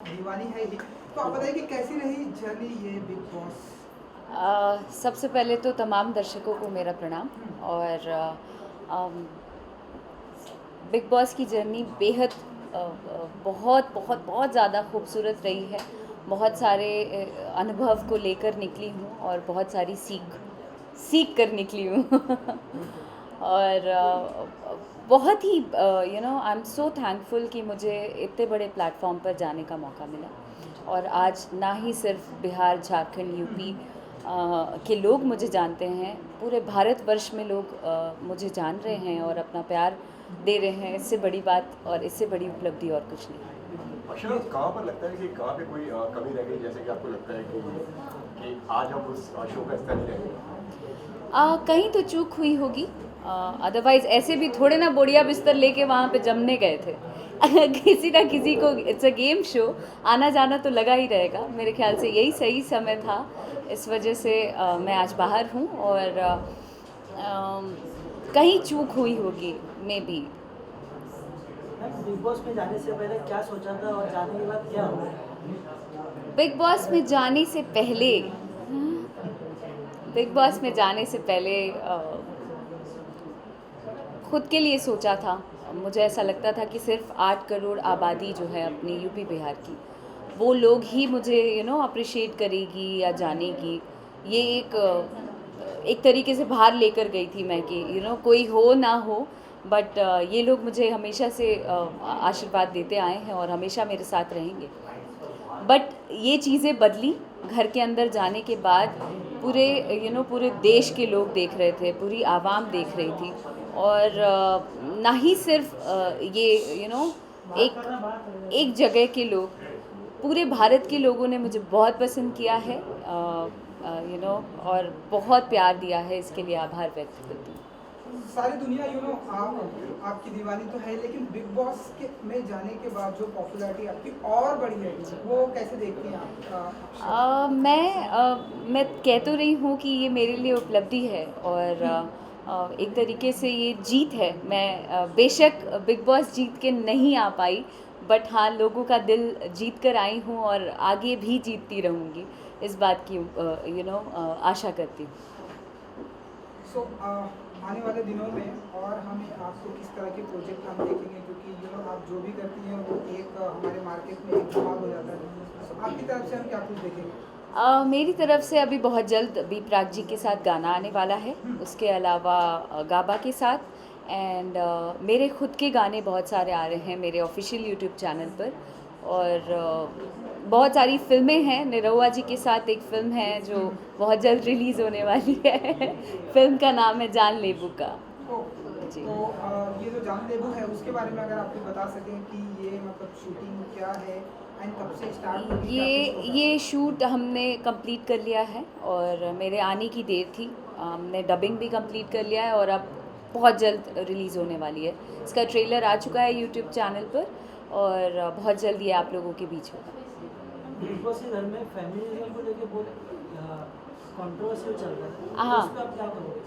दीवानी है ही। तो आप बताइए कि कैसी रही जर्नी ये बिग बॉस? सबसे पहले तो तमाम दर्शकों को मेरा प्रणाम। और बिग बॉस की जर्नी बेहद बहुत बहुत बहुत ज़्यादा खूबसूरत रही है। बहुत सारे अनुभव को लेकर निकली हूँ और बहुत सारी सीख सीख कर निकली हूँ और बहुत ही आई एम सो थैंकफुल कि मुझे इतने बड़े प्लेटफॉर्म पर जाने का मौका मिला। और आज ना ही सिर्फ बिहार, झारखंड, यूपी के लोग मुझे जानते हैं, पूरे भारतवर्ष में लोग मुझे जान रहे हैं और अपना प्यार दे रहे हैं। इससे बड़ी बात और इससे बड़ी उपलब्धि और कुछ नहीं। अक्षरा, कहाँ पर लगता है कि कहाँ पे कोई कमी रह गई, जैसे कि आपको लगता है कि आज हम उस शो का हिस्सा नहीं रह गए? कहीं तो चूक हुई होगी। अदरवाइज़ ऐसे भी थोड़े ना बोरिया बिस्तर लेके वहाँ पे जमने गए थे किसी ना किसी को, इट्स अ गेम शो, आना जाना तो लगा ही रहेगा। मेरे ख्याल से यही सही समय था। इस वजह से मैं आज बाहर हूँ और कहीं चूक हुई होगी may be. Ma'am, big boss में जाने से पहले क्या सोचा था और जाने के बाद क्या हुआ? बिग बॉस में जाने से पहले बिग बॉस में जाने से पहले खुद के लिए सोचा था। मुझे ऐसा लगता था कि सिर्फ 8 करोड़ आबादी जो है अपनी यूपी बिहार की, वो लोग ही मुझे अप्रिशिएट करेगी या जानेगी। ये एक तरीके से बाहर लेकर गई थी मैं कि कोई हो ना हो, बट ये लोग मुझे हमेशा से आशीर्वाद देते आए हैं और हमेशा मेरे साथ रहेंगे। बट ये चीज़ें बदली घर के अंदर जाने के बाद। पूरे पूरे देश के लोग देख रहे थे, पूरी आवाम देख रही थी। और ना ही सिर्फ ये एक जगह के लोग, पूरे भारत के लोगों ने मुझे बहुत पसंद किया है और बहुत प्यार दिया है। इसके लिए आभार व्यक्त करती हूँ। सारी दुनिया आपकी दीवानी तो है, लेकिन बिग बॉस के में जाने के बाद जो पॉपुलैरिटी आपकी और बढ़ी है, वो कैसे देखती हैं आप? मैं कह तो रही हूँ कि ये मेरे लिए उपलब्धि है और एक तरीके से ये जीत है। मैं बेशक बिग बॉस जीत के नहीं आ पाई, बट हाँ, लोगों का दिल जीत कर आई हूँ और आगे भी जीतती रहूँगी, इस बात की आशा करती हूँ। सो आने वाले दिनों में और हमें आपको किस तरह के प्रोजेक्ट हम देखेंगे, क्योंकि आप जो भी करती हैं वो एक हमारे मार्केट में एक धमाल हो जाता है। सो आपकी तरफ से हम क्या कुछ देखेंगे? मेरी तरफ से अभी बहुत जल्द बी प्राक जी के साथ गाना आने वाला है। उसके अलावा गाबा के साथ, एंड मेरे खुद के गाने बहुत सारे आ रहे हैं मेरे ऑफिशियल यूट्यूब चैनल पर। और बहुत सारी फिल्में हैं। निरहुआ जी के साथ एक फ़िल्म है जो बहुत जल्द रिलीज़ होने वाली है फिल्म का नाम है जान लेबू का। जी। तो ये जो जान लेबू है उसके बारे में अगर आप कुछ बता सकें कि ये मतलब शूटिंग क्या है एंड कब से स्टार्ट होगी, क्या कुछ होगा? ये शूट हमने कंप्लीट कर लिया है और मेरे आने की देर थी। हमने डबिंग भी कंप्लीट कर लिया है और अब बहुत जल्द रिलीज़ होने वाली है। इसका ट्रेलर आ चुका है यूट्यूब चैनल पर और बहुत जल्द ये आप लोगों के बीच होगा। बिग बॉस के घर में फेमिनिज्म को लेके बहुत कंट्रोवर्सी चल रहा है, हाँ। तो उस पर आप क्या करोगे?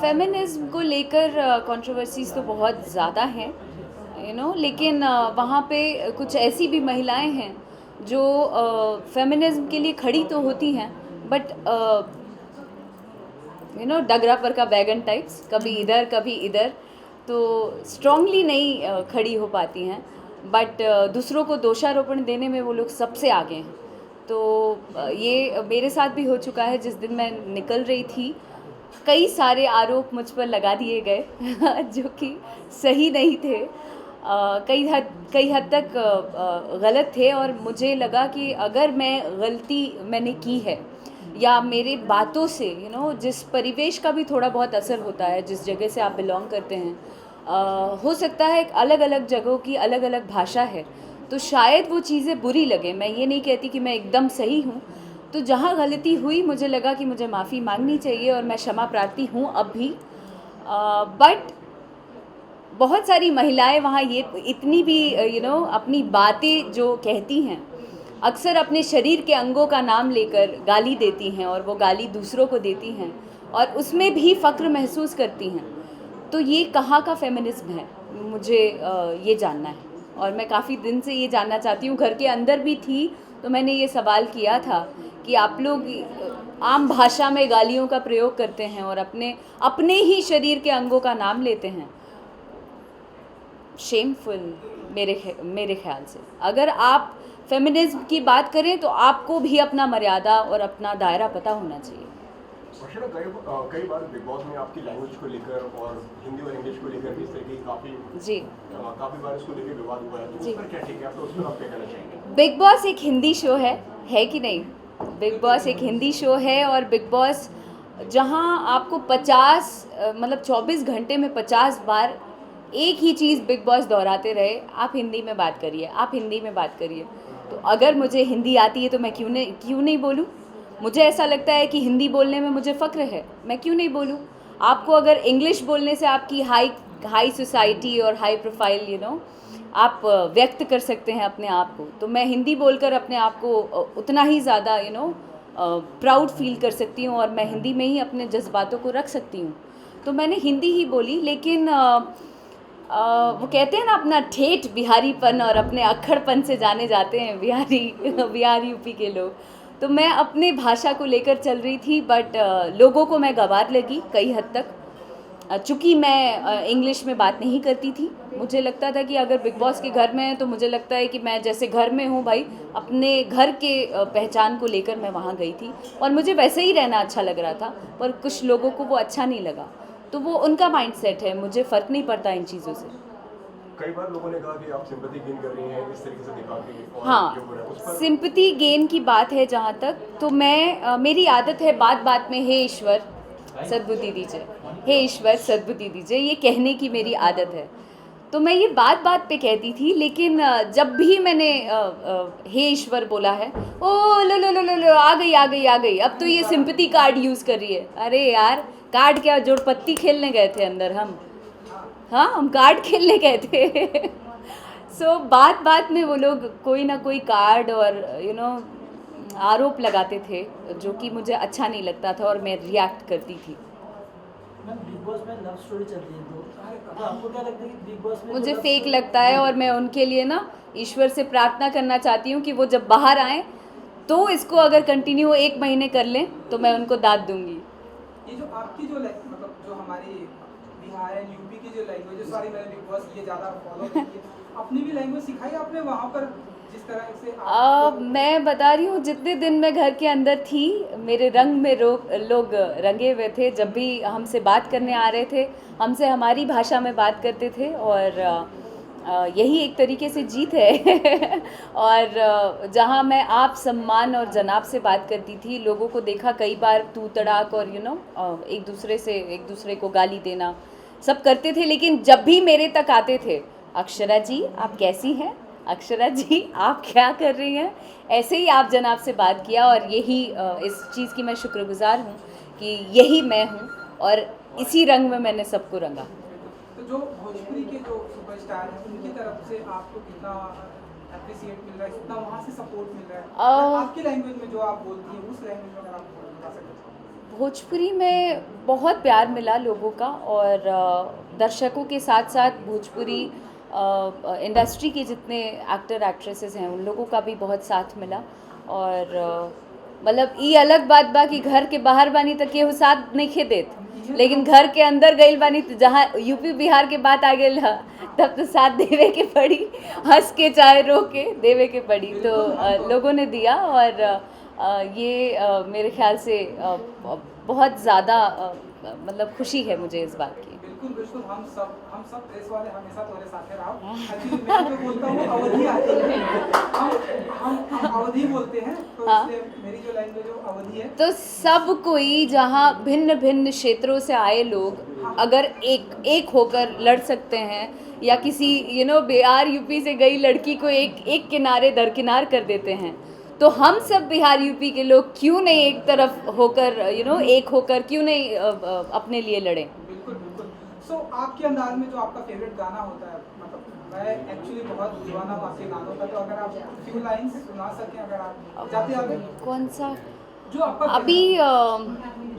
फेमिनिज्म को लेकर कंट्रोवर्सीज़ तो बहुत ज़्यादा हैं, लेकिन वहाँ पे कुछ ऐसी भी महिलाएं हैं जो फेमिनिज्म के लिए खड़ी तो होती हैं, बट डगरा पर का बैगन टाइप्स, कभी इधर कभी इधर, तो स्ट्रांगली नहीं खड़ी हो पाती हैं। बट दूसरों को दोषारोपण देने में वो लोग सबसे आगे हैं। तो ये मेरे साथ भी हो चुका है। जिस दिन मैं निकल रही थी, कई सारे आरोप मुझ पर लगा दिए गए जो कि सही नहीं थे। कई हद तक गलत थे और मुझे लगा कि अगर गलती मैंने की है या मेरे बातों से जिस परिवेश का भी थोड़ा बहुत असर होता है, जिस जगह से आप बिलोंग करते हैं, हो सकता है अलग अलग जगहों की अलग अलग भाषा है, तो शायद वो चीज़ें बुरी लगे। मैं ये नहीं कहती कि मैं एकदम सही हूँ। तो जहाँ गलती हुई मुझे लगा कि मुझे माफ़ी मांगनी चाहिए और मैं क्षमा प्रार्थी हूँ अब भी। बट बहुत सारी महिलाएं वहाँ ये इतनी भी अपनी बातें जो कहती हैं, अक्सर अपने शरीर के अंगों का नाम लेकर गाली देती हैं और वो गाली दूसरों को देती हैं और उसमें भी फ़क्र महसूस करती हैं। तो ये कहाँ का फेमिनिज्म है, मुझे ये जानना है। और मैं काफ़ी दिन से ये जानना चाहती हूँ, घर के अंदर भी थी तो मैंने ये सवाल किया था कि आप लोग आम भाषा में गालियों का प्रयोग करते हैं और अपने ही शरीर के अंगों का नाम लेते हैं। शेमफुल मेरे ख्याल से। अगर आप फेमिनिज्म की बात करें तो आपको भी अपना मर्यादा और अपना दायरा पता होना चाहिए। वर्षा, कई बार बिग बॉस में आपकी लैंग्वेज को लेकर और हिंदी और इंग्लिश को लेकर भी इस तरह की जी काफ़ी बार इसको लेकर विवाद हुआ है, तो जी। उस पर क्या ठीक है, आप तो उस पर आप क्या कहना चाहेंगे? बिग बॉस एक हिंदी शो है कि नहीं? बिग बॉस एक हिंदी शो है और बिग बॉस जहां आपको 24 घंटे में 50 बार एक ही चीज़ बिग बॉस दोहराते रहे, आप हिंदी में बात करिए, आप हिंदी में बात करिए। तो अगर मुझे हिंदी आती है तो मैं क्यों नहीं बोलूँ? मुझे ऐसा लगता है कि हिंदी बोलने में मुझे फ़ख्र है, मैं क्यों नहीं बोलूँ? आपको अगर इंग्लिश बोलने से आपकी हाई सोसाइटी और हाई प्रोफाइल आप व्यक्त कर सकते हैं अपने आप को, तो मैं हिंदी बोलकर अपने आप को उतना ही ज़्यादा प्राउड फील कर सकती हूँ और मैं हिंदी में ही अपने जज्बातों को रख सकती हूँ। तो मैंने हिंदी ही बोली, लेकिन वो कहते हैं ना, अपना ठेठ बिहारीपन और अपने अक्खड़पन से जाने जाते हैं बिहार यूपी के लोग। तो मैं अपने भाषा को लेकर चल रही थी, बट लोगों को मैं गंवार लगी कई हद तक। चूँकि मैं इंग्लिश में बात नहीं करती थी, मुझे लगता था कि अगर बिग बॉस के घर में है तो मुझे लगता है कि मैं जैसे घर में हूँ भाई, अपने घर के पहचान को लेकर मैं वहाँ गई थी और मुझे वैसे ही रहना अच्छा लग रहा था। पर कुछ लोगों को वो अच्छा नहीं लगा, तो वो उनका माइंडसेट है, मुझे फ़र्क नहीं पड़ता इन चीज़ों से। कई बार लोगों ने कहा कि आप सिंपैथी गेन कर रही हैं इस तरीके से दिखा के, और जो हो रहा है उस हाँ, पर सिंपैथी गेन की बात है जहाँ तक, तो मैं मेरी आदत है बात बात में हे ईश्वर सद्बुद्धि दीजिए, हे ईश्वर सद्बुद्धि दीजिए, ये कहने की मेरी आदत है। तो मैं ये बात बात पे कहती थी, लेकिन जब भी मैंने हे ईश्वर बोला है, ओ लो आ गई, अब तो ये सिंपैथी कार्ड यूज़ कर रही है। अरे यार, कार्ड क्या, जोड़पत्ती खेलने गए थे अंदर हम कार्ड खेलने गए थे। सो बात बात में वो लोग कोई ना कोई कार्ड और आरोप लगाते थे, जो कि मुझे अच्छा नहीं लगता था और मैं रिएक्ट करती थी। मैम, बिग बॉस में लव स्टोरी चल रही है, तो आपको क्या लगता है कि बिग बॉस में मुझे love फेक story- लगता है और मैं उनके लिए ना ईश्वर से प्रार्थना करना चाहती हूँ कि वो जब बाहर आएँ तो इसको अगर कंटिन्यू 1 महीने कर लें तो मैं उनको दाद दूँगी। ये जो आपकी जो मतलब जो हमारी बिहार एंड यूपी की जो लैंग्वेज है, सॉरी मैंने बिग बॉस ये ज़्यादा फॉलो नहीं किया, अपनी भी लैंग्वेज सिखाई आपने वहाँ पर, जिस तरह से मैं बता रही हूँ, जितने दिन मैं घर के अंदर थी मेरे रंग में लोग रंगे हुए थे। जब भी हमसे बात करने आ रहे थे, हमसे हमारी भाषा में बात करते थे और यही एक तरीके से जीत है। और जहाँ मैं आप, सम्मान और जनाब से बात करती थी, लोगों को देखा कई बार तू तड़ाक और एक दूसरे को गाली देना सब करते थे, लेकिन जब भी मेरे तक आते थे, अक्षरा जी आप कैसी हैं, अक्षरा जी आप क्या कर रही हैं, ऐसे ही आप जनाब से बात किया। और यही इस चीज़ की मैं शुक्रगुजार हूँ कि यही मैं हूँ और इसी रंग में मैंने सबको रंगा। तो जो भोजपुरी के जो सुपरस्टार हैं उनकी तरफ से आपको कितना अप्रिसिएट मिल रहा है, कितना वहाँ से सपोर्ट मिल रहा है, और आपकी लैंग्वेज में जो आप बोलती हैं उस लैंग्वेज में अगर आप बता सकते? भोजपुरी में बहुत प्यार मिला लोगों का और दर्शकों के साथ साथ भोजपुरी इंडस्ट्री के जितने एक्टर एक्ट्रेसेस हैं उन लोगों का भी बहुत साथ मिला। और मतलब ये अलग बात बा कि घर के बाहर बानी तक केहू साथ नहीं खे देत, लेकिन घर के अंदर गई बानी तो जहाँ यूपी बिहार के बात आ गई तब तो साथ देवे के पड़ी, हंस के चाहे रो के देवे के पड़ी। तो लोगों ने दिया और ये मेरे ख्याल से बहुत ज़्यादा मतलब खुशी है मुझे इस बात की। बिल्कुल हम सब प्रेस वाले हमेशा तुम्हारे साथ रहो। एक्चुअली मैं जो बोलता हूँ अवधि आती है, हम अवधि बोलते हैं, तो इसलिए मेरी जो लैंग्वेज है वो अवधि है। तो सब कोई, जहाँ भिन्न भिन्न क्षेत्रों से आए लोग अगर एक होकर लड़ सकते हैं, या किसी बिहार यूपी से गई लड़की को एक किनारे दरकिनार कर देते हैं, तो हम सब बिहार यूपी के लोग क्यों नहीं एक तरफ होकर एक होकर क्यों नहीं अपने लिए लड़ें। बिल्कुल। सो आपके अंदाज में जो आपका फेवरेट गाना होता है, मतलब मैं एक्चुअली बहुत दीवाना हूँ आपके गानों का, तो अगर आप फ्यू लाइंस सुना सकें, अगर आप जाते कौन सा? जो आपका अभी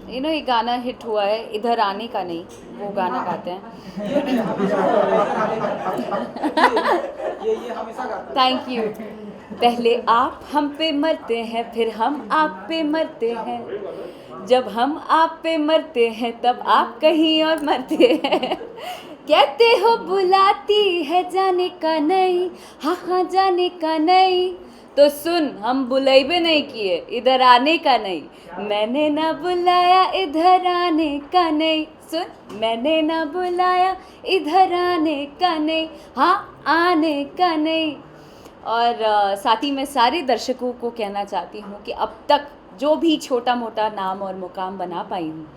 ये गाना हिट हुआ है, इधर आने का नहीं, वो गाना गाते हैं। ये हमेशा ये हमेशा गाता है। Thank you. पहले आप हम पे मरते हैं, फिर हम आप पे मरते हैं। जब हम आप पे मरते हैं तब आप कहीं और मरते हैं। कहते हो बुलाती है जाने का नहीं, हाँ हाँ जाने का नहीं। तो सुन, हम बुलाइबे नहीं किए, इधर आने का नहीं। मैंने ना बुलाया इधर आने का नहीं। सुन, मैंने ना बुलाया इधर आने का नहीं, हाँ आने का नहीं। और साथ ही मैं सारे दर्शकों को कहना चाहती हूँ कि अब तक जो भी छोटा मोटा नाम और मुकाम बना पाई हूँ,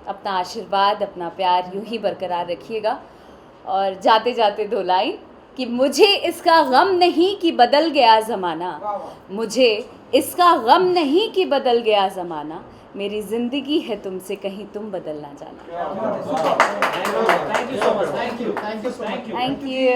अपना आशीर्वाद, अपना प्यार यूं ही बरकरार रखिएगा। और जाते जाते 2 लाइन कि मुझे इसका गम नहीं कि बदल गया ज़माना, वाह वाह। मुझे इसका गम नहीं कि बदल गया ज़माना। मेरी ज़िंदगी है तुमसे, कहीं तुम बदल ना जाना। Thank you so much, thank you. Thank you.